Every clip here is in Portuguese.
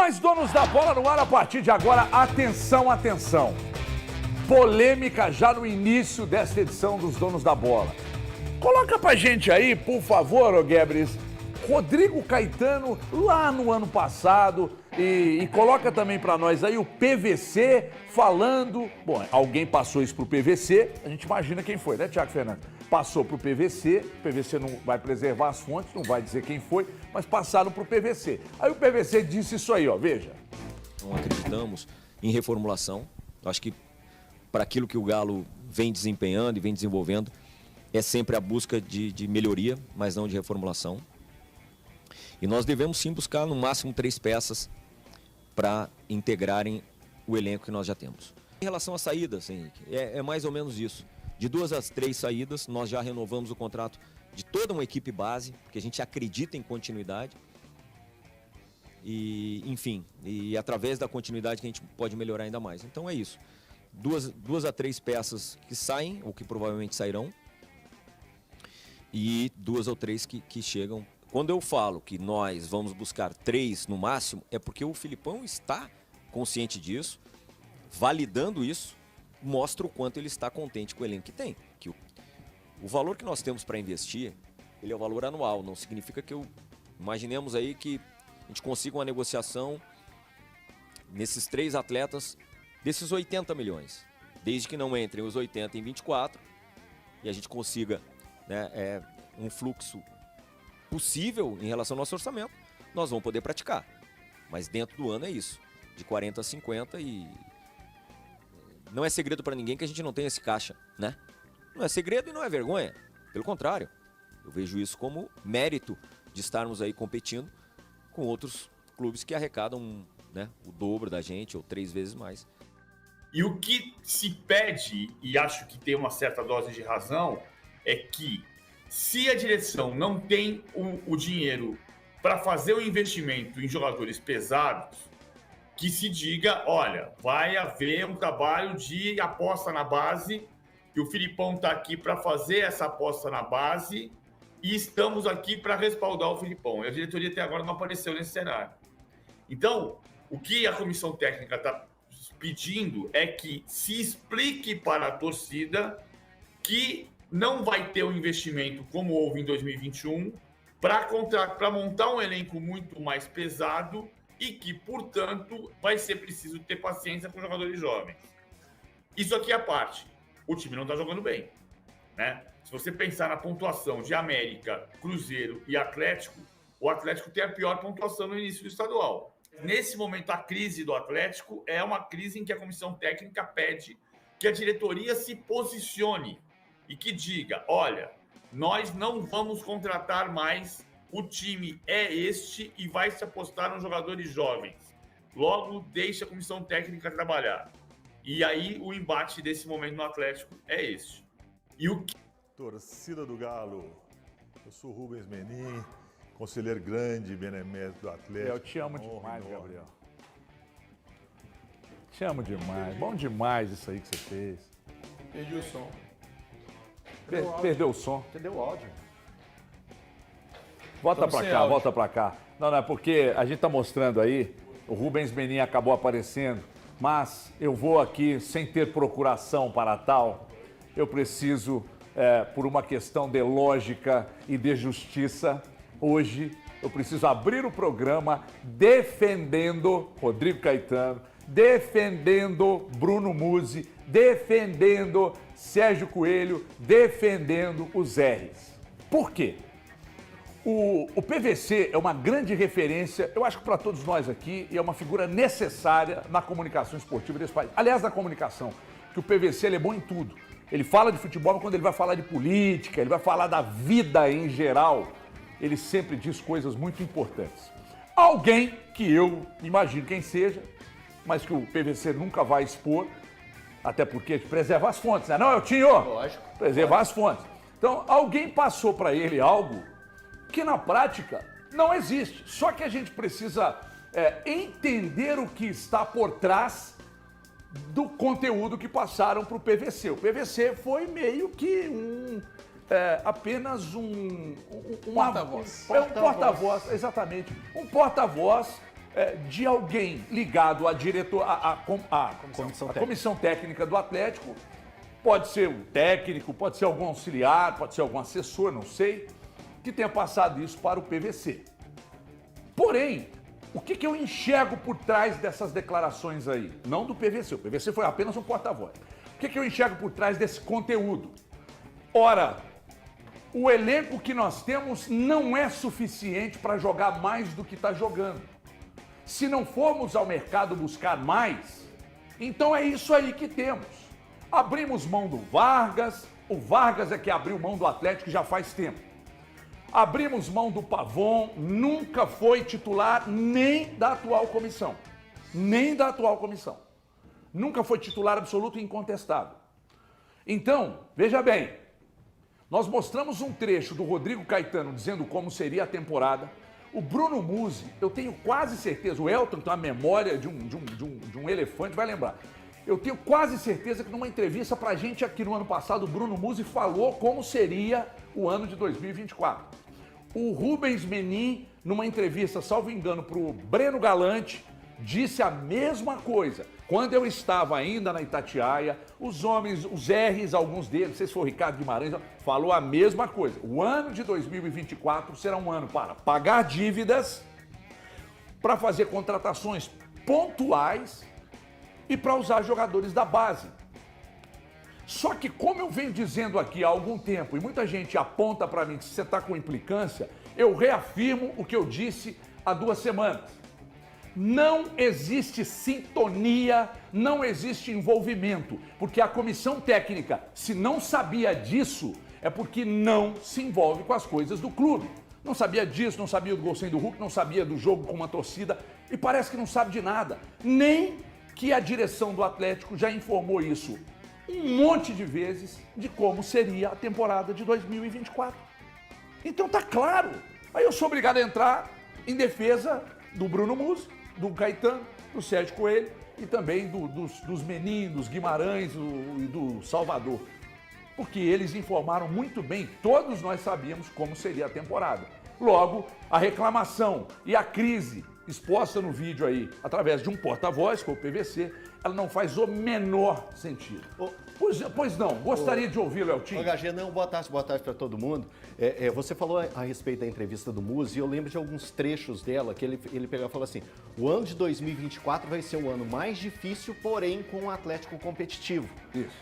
Mais donos da bola no ar a partir de agora. Atenção, atenção. Polêmica já no início desta edição dos Donos da Bola. Coloca pra gente aí, por favor, ô Guebres, Rodrigo Caetano lá no ano passado e coloca também pra nós aí o PVC falando... Bom, alguém passou isso pro PVC, a gente imagina quem foi, né, Thiago Fernandes? Passou pro PVC, o PVC não vai preservar as fontes, não vai dizer quem foi, mas passaram pro PVC. Aí o PVC disse isso aí, ó, veja. Não acreditamos em reformulação. Eu acho que para aquilo que o Galo vem desempenhando e vem desenvolvendo, é sempre a busca de melhoria, mas não de reformulação. E nós devemos sim buscar no máximo 3 peças para integrarem o elenco que nós já temos. Em relação às saídas, Henrique, é mais ou menos isso. De 2 a 3 saídas, nós já renovamos o contrato de toda uma equipe base, porque a gente acredita em continuidade. E, enfim, e através da continuidade que a gente pode melhorar ainda mais. Então é isso. 2 a 3 peças que saem, ou que provavelmente sairão, e 2 ou 3 que chegam. Quando eu falo que nós vamos buscar 3 no máximo, é porque o Filipão está consciente disso, validando isso, mostra o quanto ele está contente com o elenco que tem. Que o valor que nós temos para investir, ele é o valor anual, não significa que imaginemos aí que a gente consiga uma negociação nesses 3 atletas desses 80 milhões, desde que não entrem os 80 em 24 e a gente consiga, né, um fluxo possível em relação ao nosso orçamento, nós vamos poder praticar. Mas dentro do ano é isso, de 40 a 50 e não é segredo para ninguém que a gente não tem esse caixa, né? Não é segredo e não é vergonha, pelo contrário, eu vejo isso como mérito de estarmos aí competindo com outros clubes que arrecadam, né, o dobro da gente ou 3 vezes mais. E o que se pede, e acho que tem uma certa dose de razão, é que se a direção não tem o dinheiro para fazer o investimento em jogadores pesados, que se diga, olha, vai haver um trabalho de aposta na base, e o Filipão está aqui para fazer essa aposta na base, e estamos aqui para respaldar o Filipão. E a diretoria até agora não apareceu nesse cenário. Então, o que a comissão técnica está pedindo é que se explique para a torcida que não vai ter um investimento como houve em 2021 para montar um elenco muito mais pesado e que, portanto, vai ser preciso ter paciência com jogadores jovens. Isso aqui é a parte. O time não está jogando bem, né? Se você pensar na pontuação de América, Cruzeiro e Atlético, o Atlético tem a pior pontuação no início do estadual. Nesse momento, a crise do Atlético é uma crise em que a comissão técnica pede que a diretoria se posicione e que diga, olha, nós não vamos contratar mais, o time é este e vai se apostar nos jogadores jovens. Logo, deixa a comissão técnica trabalhar. E aí, o embate desse momento no Atlético é este. E o que... Torcida do Galo, eu sou Rubens Menin, conselheiro grande e benemérito do Atlético. Eu te amo demais, Gabriel. Te amo demais. Bom demais isso aí que você fez. Perdi o som. Perdeu o som. Perdeu o áudio. Volta pra cá, volta pra cá. Não, é porque a gente tá mostrando aí, o Rubens Menin acabou aparecendo, mas eu vou aqui, sem ter procuração para tal, eu preciso, por uma questão de lógica e de justiça, hoje eu preciso abrir o programa defendendo Rodrigo Caetano, defendendo Bruno Musi, defendendo Sérgio Coelho, defendendo os R's. Por quê? O PVC é uma grande referência, eu acho que para todos nós aqui, e é uma figura necessária na comunicação esportiva desse país. Aliás, na comunicação, que o PVC ele é bom em tudo. Ele fala de futebol, mas quando ele vai falar de política, ele vai falar da vida em geral, ele sempre diz coisas muito importantes. Alguém que eu imagino quem seja, mas que o PVC nunca vai expor, até porque preserva as fontes, né? Não, Eltinho? Lógico. Preservar as fontes. Então, alguém passou para ele algo que na prática não existe. Só que a gente precisa entender o que está por trás do conteúdo que passaram para o PVC. O PVC foi meio que apenas um porta-voz. Um porta-voz, exatamente. Um porta-voz de alguém ligado à comissão técnica do Atlético. Pode ser um técnico, pode ser algum auxiliar, pode ser algum assessor, não sei, que tenha passado isso para o PVC. Porém, o que eu enxergo por trás dessas declarações aí? Não do PVC, o PVC foi apenas um porta-voz. O que eu enxergo por trás desse conteúdo? Ora, o elenco que nós temos não é suficiente para jogar mais do que está jogando. Se não formos ao mercado buscar mais, então é isso aí que temos. Abrimos mão do Vargas, o Vargas é que abriu mão do Atlético já faz tempo. Abrimos mão do Pavon, nunca foi titular nem da atual comissão. Nem da atual comissão. Nunca foi titular absoluto e incontestável. Então, veja bem, nós mostramos um trecho do Rodrigo Caetano dizendo como seria a temporada. O Bruno Musi, eu tenho quase certeza, o Elton tem a memória de um elefante, vai lembrar. Eu tenho quase certeza que numa entrevista pra gente aqui no ano passado, o Bruno Musi falou como seria o ano de 2024. O Rubens Menin, numa entrevista, salvo engano, pro Breno Galante, disse a mesma coisa. Quando eu estava ainda na Itatiaia, os homens, os R's, alguns deles, não sei se foi o Ricardo Guimarães, falou a mesma coisa. O ano de 2024 será um ano para pagar dívidas, para fazer contratações pontuais e para usar jogadores da base. Só que como eu venho dizendo aqui há algum tempo, e muita gente aponta para mim que você está com implicância, eu reafirmo o que eu disse há 2 semanas. Não existe sintonia, não existe envolvimento, porque a comissão técnica, se não sabia disso, é porque não se envolve com as coisas do clube. Não sabia disso, não sabia do gol sem do Hulk, não sabia do jogo com uma torcida, e parece que não sabe de nada. Nem que a direção do Atlético já informou isso um monte de vezes de como seria a temporada de 2024. Então tá claro. Aí eu sou obrigado a entrar em defesa do Bruno Musi, do Caetano, do Sérgio Coelho e também dos Menin, dos Guimarães e do Salvador. Porque eles informaram muito bem, todos nós sabíamos como seria a temporada. Logo, a reclamação e a crise exposta no vídeo aí, através de um porta-voz, com o PVC, ela não faz o menor sentido. Pois não, gostaria de ouvi-lo, Eltinho. HG, não, boa tarde para todo mundo. Você falou a respeito da entrevista do Musi e eu lembro de alguns trechos dela que ele pegou e falou assim: o ano de 2024 vai ser o ano mais difícil, porém com um Atlético competitivo. Isso.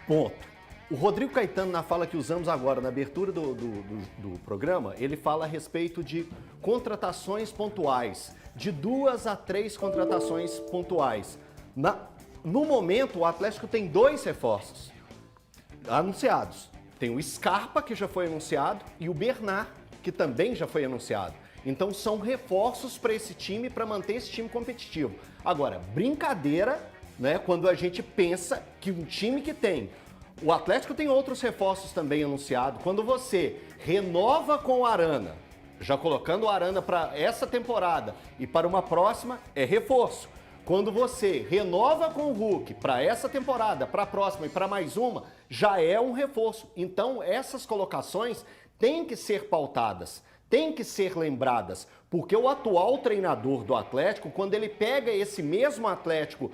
Ponto. O Rodrigo Caetano, na fala que usamos agora, na abertura do programa, ele fala a respeito de contratações pontuais, de 2 a 3 contratações pontuais. No momento, o Atlético tem 2 reforços anunciados. Tem o Scarpa, que já foi anunciado, e o Bernard, que também já foi anunciado. Então, são reforços para esse time, para manter esse time competitivo. Agora, brincadeira, né, quando a gente pensa que um time que tem... O Atlético tem outros reforços também anunciados. Quando você renova com o Arana, já colocando o Arana para essa temporada e para uma próxima, é reforço. Quando você renova com o Hulk para essa temporada, para a próxima e para mais uma, já é um reforço. Então, essas colocações têm que ser pautadas, têm que ser lembradas, porque o atual treinador do Atlético, quando ele pega esse mesmo Atlético,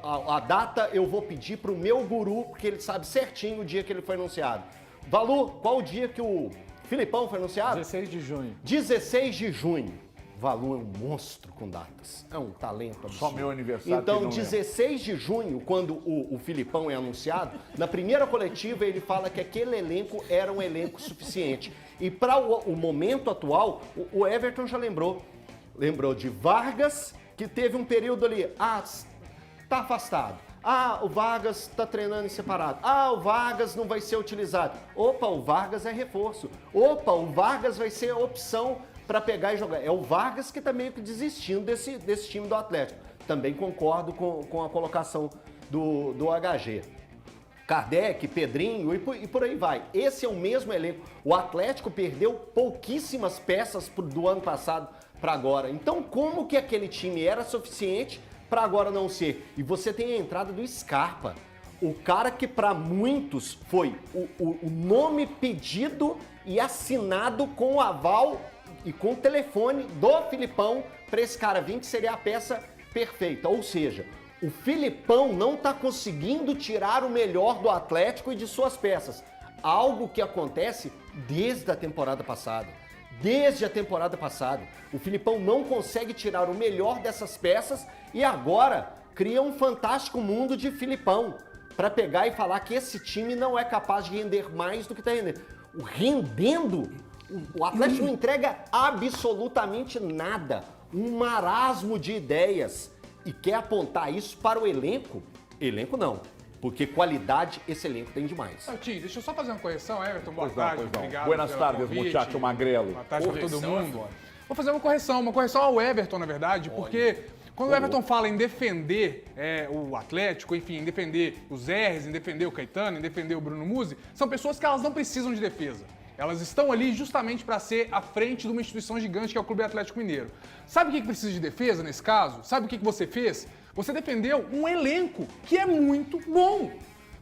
a data eu vou pedir para o meu guru, porque ele sabe certinho o dia que ele foi anunciado. Valu, qual o dia que o Filipão foi anunciado? 16 de junho. 16 de junho. Valu é um monstro com datas, é um talento absurdo. Só meu aniversário. Então, 16 de junho, quando o Filipão é anunciado, na primeira coletiva ele fala que aquele elenco era um elenco suficiente. E para o momento atual, o Everton já lembrou de Vargas, que teve um período ali, tá afastado. O Vargas tá treinando em separado. O Vargas não vai ser utilizado. Opa, o Vargas é reforço. Opa, o Vargas vai ser opção para pegar e jogar. É o Vargas que tá meio que desistindo desse time do Atlético. Também concordo com a colocação do HG. Kardec, Pedrinho e por aí vai. Esse é o mesmo elenco. O Atlético perdeu pouquíssimas peças do ano passado para agora. Então, como que aquele time era suficiente para agora não ser? E você tem a entrada do Scarpa, o cara que para muitos foi o nome pedido e assinado com o aval e com o telefone do Filipão para esse cara vir, que seria a peça perfeita. Ou seja, o Filipão não está conseguindo tirar o melhor do Atlético e de suas peças. Algo que acontece desde a temporada passada. Desde a temporada passada. O Filipão não consegue tirar o melhor dessas peças e agora cria um fantástico mundo de Filipão para pegar e falar que esse time não é capaz de render mais do que está rendendo. O Atlético não entrega absolutamente nada. Um marasmo de ideias. E quer apontar isso para o elenco? Elenco não. Porque qualidade esse elenco tem demais. Tim, deixa eu só fazer uma correção, Everton. Boa Pois não, tarde, pois não. obrigado. Buenas pelo tardes, convite. muchacho magrelo. Boa tarde para todo Correção é mundo. foda. Vou fazer uma correção ao Everton, na verdade, porque quando o Everton fala em defender o Atlético, enfim, em defender os R's, em defender o Caetano, em defender o Bruno Musi, são pessoas que elas não precisam de defesa. Elas estão ali justamente para ser à frente de uma instituição gigante que é o Clube Atlético Mineiro. Sabe o que precisa de defesa nesse caso? Sabe o que você fez? Você defendeu um elenco que é muito bom.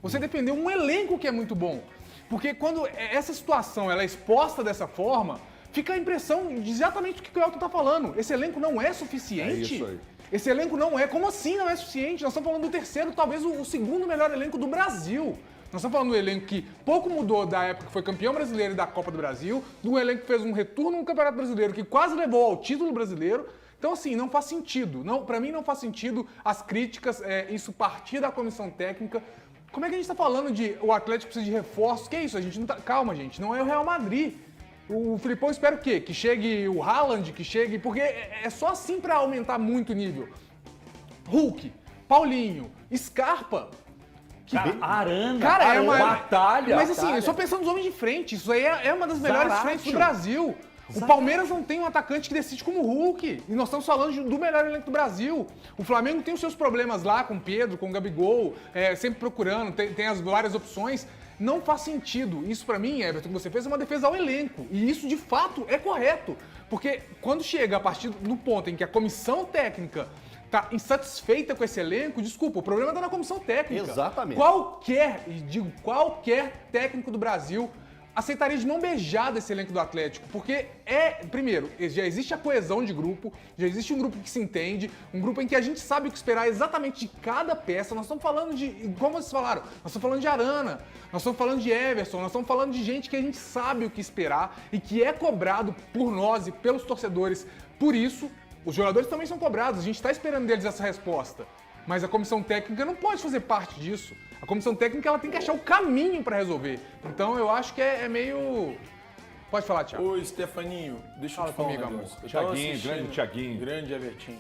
Você defendeu um elenco que é muito bom. Porque quando essa situação ela é exposta dessa forma, fica a impressão de exatamente o que o Elton está falando. Esse elenco não é suficiente. É isso aí. Esse elenco não é. Como assim não é suficiente? Nós estamos falando do terceiro, talvez o segundo melhor elenco do Brasil. Nós estamos falando do elenco que pouco mudou da época que foi campeão brasileiro e da Copa do Brasil, do elenco que fez um retorno no Campeonato Brasileiro, que quase levou ao título brasileiro. Então, assim, não faz sentido. Para mim, não faz sentido as críticas, isso partir da comissão técnica. Como é que a gente está falando de o Atlético precisa de reforços? Que é isso? A gente não tá... Calma, gente. Não é o Real Madrid. O Filipão espera o quê? Que chegue o Haaland, que chegue... Porque é só assim para aumentar muito o nível. Hulk, Paulinho, Scarpa... Cara, Arana, Cara, é uma batalha. Mas assim, eu só pensando nos homens de frente, isso aí é uma das melhores Zaratio. frentes do Brasil. O Palmeiras não tem um atacante que decide como o Hulk. E nós estamos falando do melhor elenco do Brasil. O Flamengo tem os seus problemas lá com o Pedro, com o Gabigol, sempre procurando, tem as várias opções. Não faz sentido. Isso pra mim, Everton, que você fez é uma defesa ao elenco. E isso, de fato, é correto. Porque quando chega a partir do ponto em que a comissão técnica tá insatisfeita com esse elenco, desculpa, o problema tá na comissão técnica. Exatamente. Qualquer técnico do Brasil aceitaria de mão beijada esse elenco do Atlético, porque primeiro, já existe a coesão de grupo, já existe um grupo que se entende, um grupo em que a gente sabe o que esperar exatamente de cada peça. Nós estamos falando de, como vocês falaram, nós estamos falando de Arana, nós estamos falando de Everson, nós estamos falando de gente que a gente sabe o que esperar e que é cobrado por nós e pelos torcedores. Por isso, os jogadores também são cobrados, a gente está esperando deles essa resposta. Mas a comissão técnica não pode fazer parte disso. A comissão técnica ela tem que achar o caminho para resolver. Então eu acho que é meio... Pode falar, Thiago. Ô, Stefaninho, deixa eu te falar um comigo, negócio. Eu tava Thiaguinho, assistindo- grande Thiaguinho. Grande Evertinho.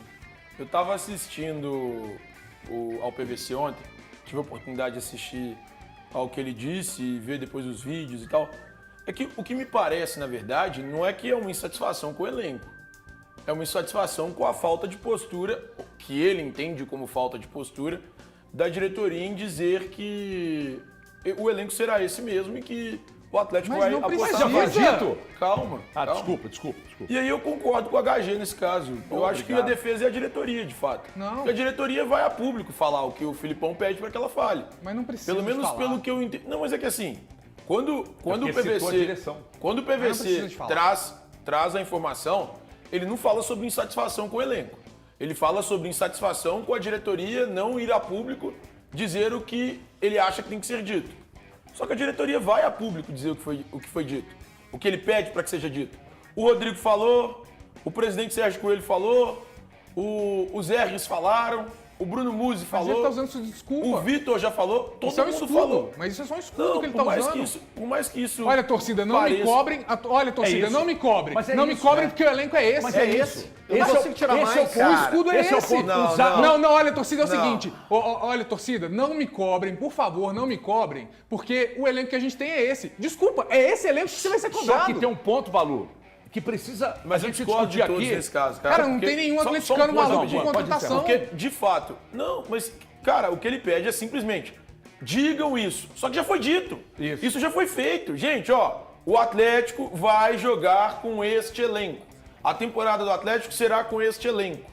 Eu tava assistindo ao PVC ontem, tive a oportunidade de assistir ao que ele disse e ver depois os vídeos e tal. É que o que me parece, na verdade, não é que é uma insatisfação com o elenco. É uma insatisfação com a falta de postura, que ele entende como falta de postura, da diretoria em dizer que o elenco será esse mesmo e que o Atlético Mas vai não apostar precisa. mais. Calma. Ah, calma. desculpa. E aí eu concordo com o HG nesse caso. Eu acho que a defesa é a diretoria, de fato. Não. Porque a diretoria vai a público falar o que o Filipão pede para que ela fale. Mas não precisa Pelo menos falar. pelo que eu entendo. Não, mas é que assim, quando o porque citou a PVC, direção. quando o Mas não precisa PVC de falar. traz a informação, ele não fala sobre insatisfação com o elenco. Ele fala sobre insatisfação com a diretoria não ir a público dizer o que ele acha que tem que ser dito. Só que a diretoria vai a público dizer o que foi dito, o que ele pede para que seja dito. O Rodrigo falou, o presidente Sérgio Coelho falou, os R's falaram, o Bruno Musi Mas falou, ele tá usando isso de desculpa. o Vitor já falou, todo Isso é um mundo escudo, falou. mas isso é só um escudo Não, que ele por tá mais usando. que isso, por mais que isso Olha, torcida, não me pareça- cobrem. Olha, torcida, isso. não me cobrem. Mas é não me isso, cobrem né? porque o elenco é esse. Mas é esse. Eu não consigo tirar mais, O escudo é esse é o esse. ponto. Não, olha, torcida, é o Não. seguinte. Olha, torcida, não me cobrem, por favor, não me cobrem, porque o elenco que a gente tem é esse. Desculpa, é esse elenco que você vai ser cobrado. Só que tem um ponto, Balu, que precisa Mas a eu gente discordo de discutir todos aqui. nesse caso, cara. Cara, não porque- tem nenhum só- atleticano só uma coisa, maluco rapidinho. com contratação. Porque, de fato, não, mas, cara, o que ele pede é simplesmente, digam isso. Só que já foi dito. Isso já foi feito. Gente, ó, o Atlético vai jogar com este elenco. A temporada do Atlético será com este elenco.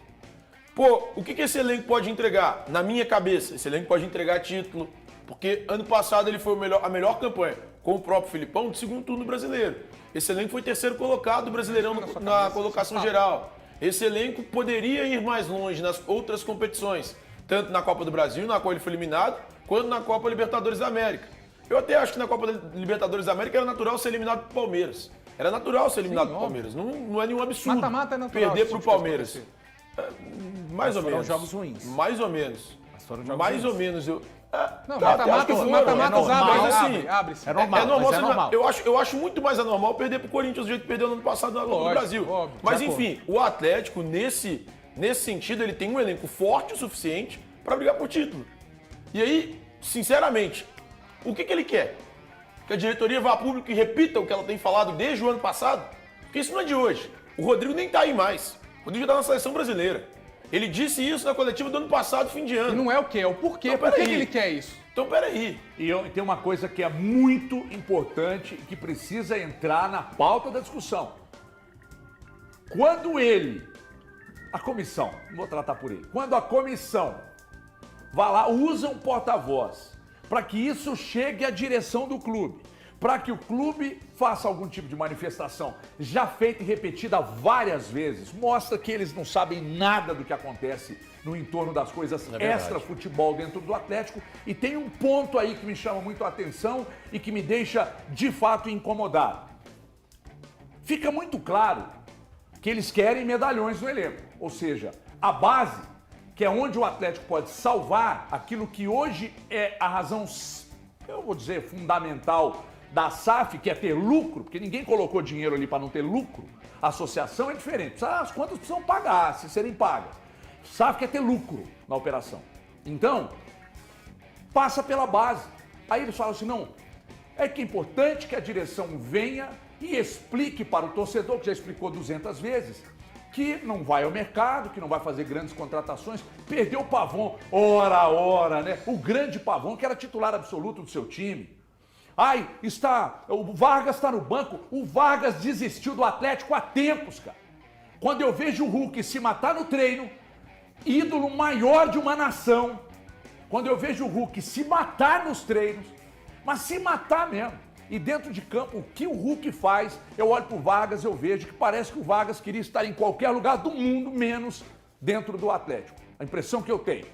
Pô, o que esse elenco pode entregar? Na minha cabeça, esse elenco pode entregar título, Porque ano passado ele foi a melhor campanha, com o próprio Filipão, de segundo turno brasileiro. Esse elenco foi terceiro colocado do Brasileirão na colocação geral. Esse elenco poderia ir mais longe nas outras competições, tanto na Copa do Brasil, na qual ele foi eliminado, quanto na Copa Libertadores da América. Eu até acho que na Copa Libertadores da América era natural ser eliminado pro Palmeiras. Era natural ser eliminado pro Palmeiras. Não é nenhum absurdo Mata-mata é natural, perder pro Palmeiras. Mais ou foram menos. jogos ruins. Mais ou menos. foram jogos Mais ruins. ou menos. Não, mata-matas abre-se. É normal, mas é normal. Eu acho muito mais anormal perder pro Corinthians do jeito que perdeu no ano passado na Copa do Lógico, Brasil. óbvio, Mas de enfim, o Atlético, nesse sentido, ele tem um elenco forte o suficiente para brigar por título. E aí, sinceramente, o que ele quer? Que a diretoria vá a público e repita o que ela tem falado desde o ano passado? Porque isso não é de hoje. O Rodrigo nem tá aí mais. O Rodrigo já tá na seleção brasileira. Ele disse isso na coletiva do ano passado, fim de E ano. não é o quê? É o porquê. Então, Por que peraí. ele quer isso? Então, peraí. E tem uma coisa que é muito importante e que precisa entrar na pauta da discussão. Quando a comissão, não vou tratar por ele, quando a comissão vai lá, usa um porta-voz para que isso chegue à direção do clube, para que o clube faça algum tipo de manifestação já feita e repetida várias vezes, mostra que eles não sabem nada do que acontece no entorno das coisas extra-futebol dentro do Atlético. E tem um ponto aí que me chama muito a atenção e que me deixa, de fato, incomodado. Fica muito claro que eles querem medalhões no elenco, ou seja, a base, que é onde o Atlético pode salvar aquilo que hoje é a razão, eu vou dizer, fundamental da SAF, que é ter lucro, porque ninguém colocou dinheiro ali para não ter lucro. A associação é diferente, as contas precisam pagar, se serem pagas. SAF quer ter lucro na operação. Então, passa pela base. Aí eles falam assim, não, é que é importante que a direção venha e explique para o torcedor, que já explicou 200 vezes, que não vai ao mercado, que não vai fazer grandes contratações. Perdeu o Pavon, ora, né? O grande Pavon, que era titular absoluto do seu time. Ai, o Vargas está no banco. O Vargas desistiu do Atlético há tempos, cara. Quando eu vejo o Hulk se matar no treino, ídolo maior de uma nação, quando eu vejo o Hulk se matar nos treinos, mas se matar mesmo, e dentro de campo, o que o Hulk faz, eu olho pro Vargas, eu vejo que parece que o Vargas queria estar em qualquer lugar do mundo, menos dentro do Atlético. A impressão que eu tenho.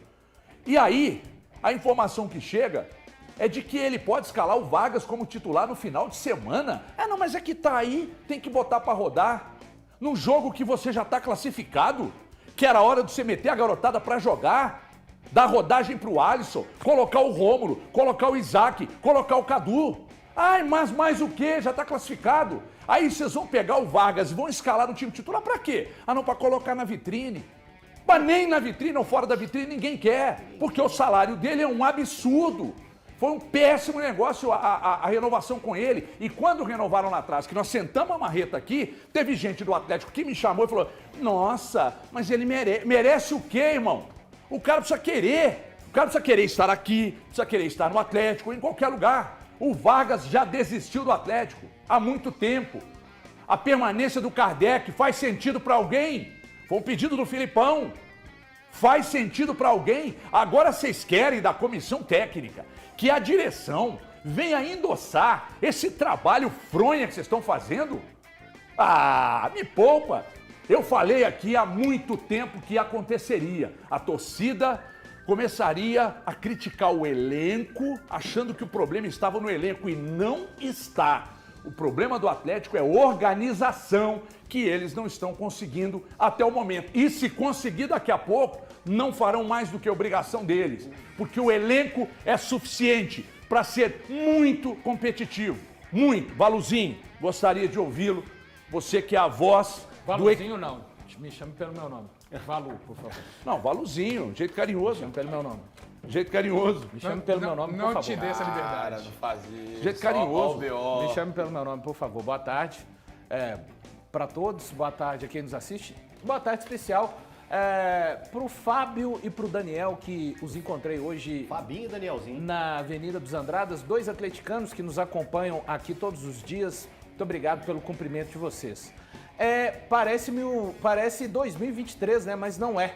E aí, a informação que chega é de que ele pode escalar o Vargas como titular no final de semana. Não, mas é que tá aí, tem que botar pra rodar. Num jogo que você já tá classificado, que era hora de você meter a garotada pra jogar, dar rodagem pro Alisson, colocar o Rômulo, colocar o Isaac, colocar o Cadu. Ai, mas mais o quê? Já tá classificado. Aí vocês vão pegar o Vargas e vão escalar no time titular pra quê? Não, pra colocar na vitrine. Mas nem na vitrine ou fora da vitrine ninguém quer, porque o salário dele é um absurdo. Foi um péssimo negócio a renovação com ele. E quando renovaram lá atrás, que nós sentamos a marreta aqui, teve gente do Atlético que me chamou e falou, nossa, mas ele merece o quê, irmão? O cara precisa querer. O cara precisa querer estar aqui, precisa querer estar no Atlético, em qualquer lugar. O Vargas já desistiu do Atlético há muito tempo. A permanência do Kardec faz sentido para alguém? Foi um pedido do Filipão. Faz sentido para alguém? Agora vocês querem da comissão técnica que a direção venha endossar esse trabalho fronha que vocês estão fazendo? Me poupa. Eu falei aqui há muito tempo que aconteceria. A torcida começaria a criticar o elenco, achando que o problema estava no elenco, e não está. O problema do Atlético é organização, que eles não estão conseguindo até o momento. E se conseguir daqui a pouco, não farão mais do que a obrigação deles, porque o elenco é suficiente para ser muito competitivo. Muito. Valuzinho, gostaria de ouvi-lo. Você que é a voz Valuzinho não. Me chame pelo meu nome. Valu, por favor. Não, Valuzinho, jeito carinhoso. Chame pelo meu nome. Jeito carinhoso. Me chame pelo meu nome, por favor. Não te dê essa liberdade. Não fazia. Jeito carinhoso. Me chame pelo meu nome, por favor. Boa tarde para todos. Boa tarde a quem nos assiste. Boa tarde especial pro Fábio e pro Daniel, que os encontrei hoje. Fabinho e Danielzinho. Na Avenida dos Andradas, 2 atleticanos que nos acompanham aqui todos os dias. Muito obrigado pelo cumprimento de vocês. Parece 2023, né? Mas não é.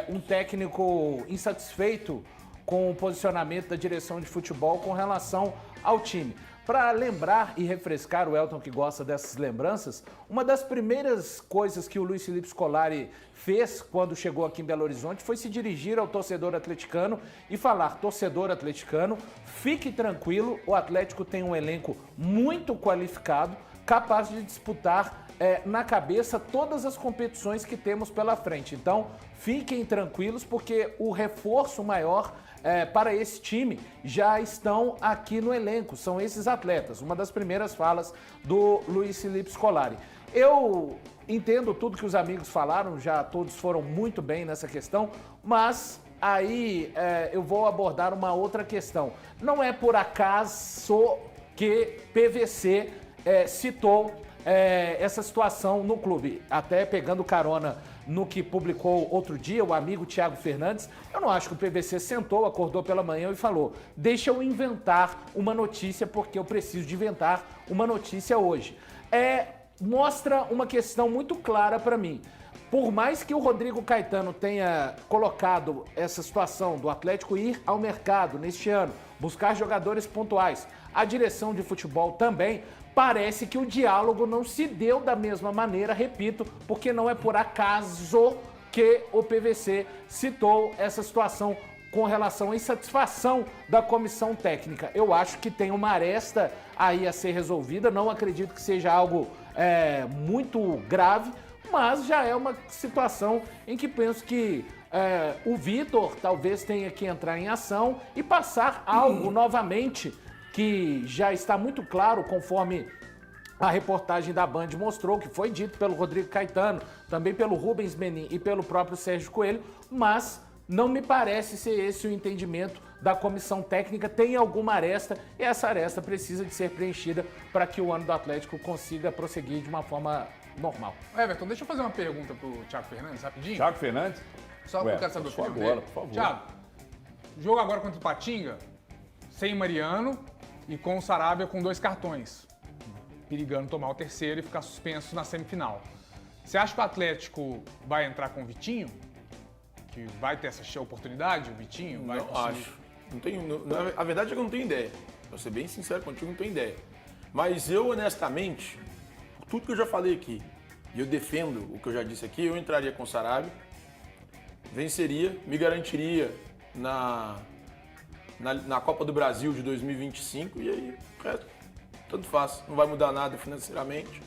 Um técnico insatisfeito com o posicionamento da direção de futebol com relação ao time. Para lembrar e refrescar o Elton que gosta dessas lembranças, uma das primeiras coisas que o Luiz Felipe Scolari fez quando chegou aqui em Belo Horizonte foi se dirigir ao torcedor atleticano e falar: torcedor atleticano, fique tranquilo, o Atlético tem um elenco muito qualificado, capaz de disputar na cabeça todas as competições que temos pela frente. Então, fiquem tranquilos porque o reforço maior para esse time já estão aqui no elenco, são esses atletas. Uma das primeiras falas do Luiz Felipe Scolari. Eu entendo tudo que os amigos falaram, já todos foram muito bem nessa questão, mas aí eu vou abordar uma outra questão. Não é por acaso que PVC citou essa situação no clube, até pegando carona no que publicou outro dia o amigo Thiago Fernandes. Eu não acho que o PVC sentou, acordou pela manhã e falou: deixa eu inventar uma notícia porque eu preciso de inventar uma notícia hoje. Mostra uma questão muito clara para mim. Por mais que o Rodrigo Caetano tenha colocado essa situação do Atlético ir ao mercado neste ano, buscar jogadores pontuais, a direção de futebol também, parece que o diálogo não se deu da mesma maneira, repito, porque não é por acaso que o PVC citou essa situação com relação à insatisfação da comissão técnica. Eu acho que tem uma aresta aí a ser resolvida, não acredito que seja algo muito grave, mas já é uma situação em que penso que o Vitor talvez tenha que entrar em ação e passar algo novamente que já está muito claro, conforme a reportagem da Band mostrou, que foi dito pelo Rodrigo Caetano, também pelo Rubens Menin e pelo próprio Sérgio Coelho, mas não me parece ser esse o entendimento da comissão técnica. Tem alguma aresta e essa aresta precisa de ser preenchida para que o ano do Atlético consiga prosseguir de uma forma normal. Everton, deixa eu fazer uma pergunta pro Thiago Fernandes, rapidinho. Thiago Fernandes? Só que eu quero saber o só opinião agora, dele. por favor. Thiago, jogo agora contra o Patinga, sem Mariano e com o Sarabia com 2 cartões, perigando tomar o terceiro e ficar suspenso na semifinal. Você acha que o Atlético vai entrar com o Vitinho? Que vai ter essa oportunidade, o Vitinho? Vai Não conseguir? acho. Não tenho, a verdade é que eu não tenho ideia. Vou ser bem sincero contigo, não tenho ideia. Mas eu, honestamente, tudo que eu já falei aqui, e eu defendo o que eu já disse aqui, eu entraria com o Sarabia, venceria, me garantiria na Copa do Brasil de 2025 e aí, tanto faz. Não vai mudar nada financeiramente.